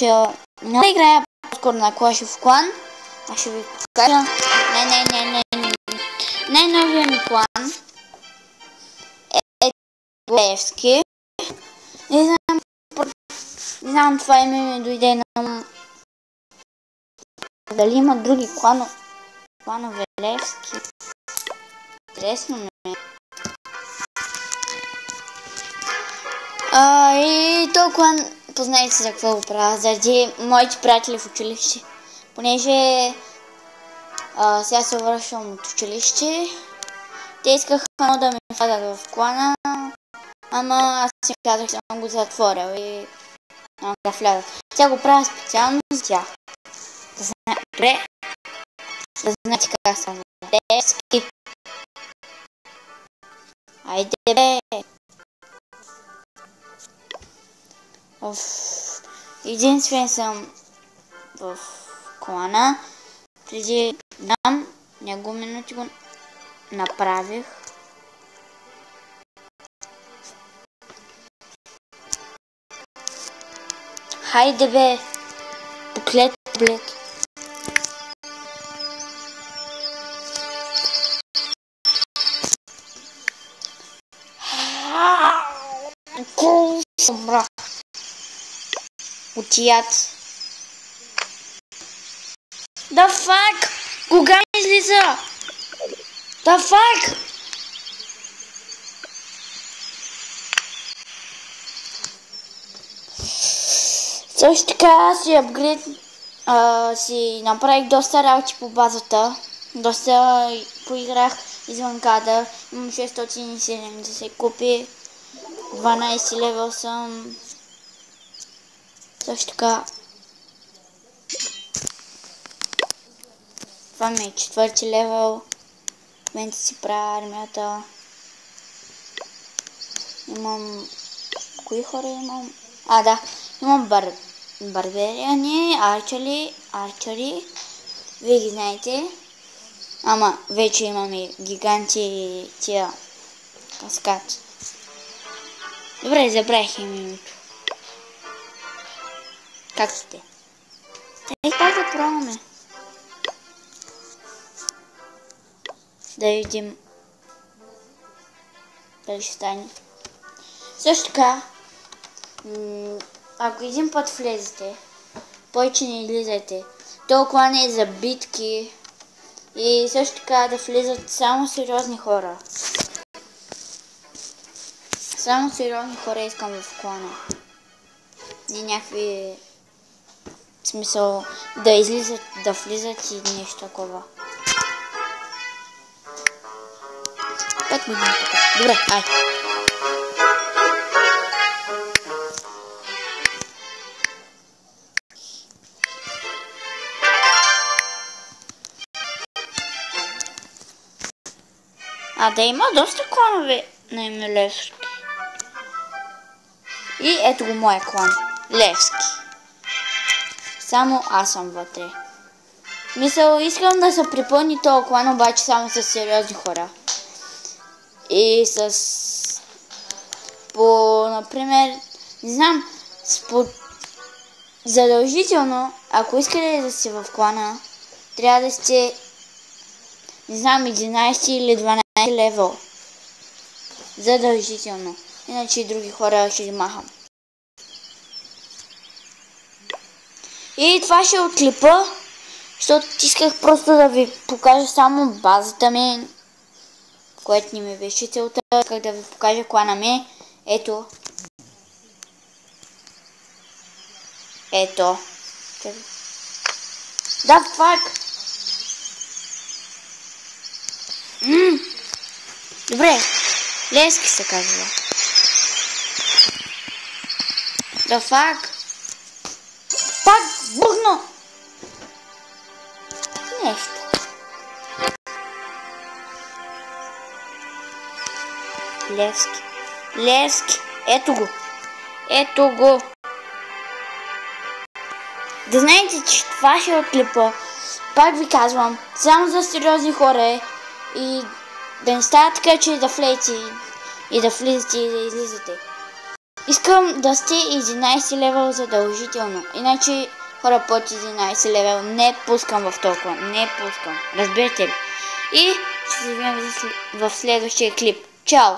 Няма да играя по-скоро на Clash of Clans. Аз ще ви покажа. Най-новия ми клан е Левски. Не знам това име ми дойде на... Дали има други кланове Левски? Интересно ми е. И този клан, познайте се за какво го правя, заради моите приятели в училище. Понеже сега се връщам от училище, те искаха да ме вкарат в клана, ама аз си казах, че съм го затворил и няма да вляза. Сега го правя специално за тях. Да знаете как съм Левски. Айде бе! Единствен съм в клана. Преди няколко минути го направих. Хайде бе! Поклет, блед. Умрах. Отият. Да фак! Кога ми излиза? Да фак! Също така си направих доста работи по базата. Доста поиграх извън кадър. Имам 670 купи. 12 левел съм. Също така. Това ми е 4-ти левел. В момента си правя армията. Имам... Кои хора имам? Да. Имам барбериани, арчери. Вие ги знаете. Ама вече имам и гиганти и тия каскад. Добре, забравих името. Как сте? Пак да пробваме. Да видим дали ще стане. Също така, ако един път влезете, повече не излизате. Този клан е за битки и също така да влизат само сериозни хора. Само сериозни хора искам в клана. Не някакви... В смисъл да излизат, да влизат и нещо такова. 5 години тук. Добре, ай. Да има доста кланове на име Левски. И ето го моя клан. Левски. Само аз съм вътре. Мисъл, искам да се припълни този клан, обаче само с сериозни хора. И с... например, не знам, задължително, ако искате да сте в клана, трябва да сте, не знам, 11 или 12 левел. Задължително. Иначе и други хора ще ги махам. И това ще е от клипа, защото исках просто да ви покажа само базата ми, което не ми беше целта. Исках да ви покажа клана ми. Ето. Ето. Да, фак! Добре. Левски се казва. Да, фак! Пак бухна! Нещо. Левски. Левски. Ето го. Ето го. Да знаете, че това ще е от клипа. Пак ви казвам, само за сериозни хора и да не става така, че да влезете и да влизате и да излизате. Искам да сте 11 левел задължително. Иначе хора под 11 левел не пускам в толкова. Не пускам. Разберете ли? И ще се видим в следващия клип. Чао!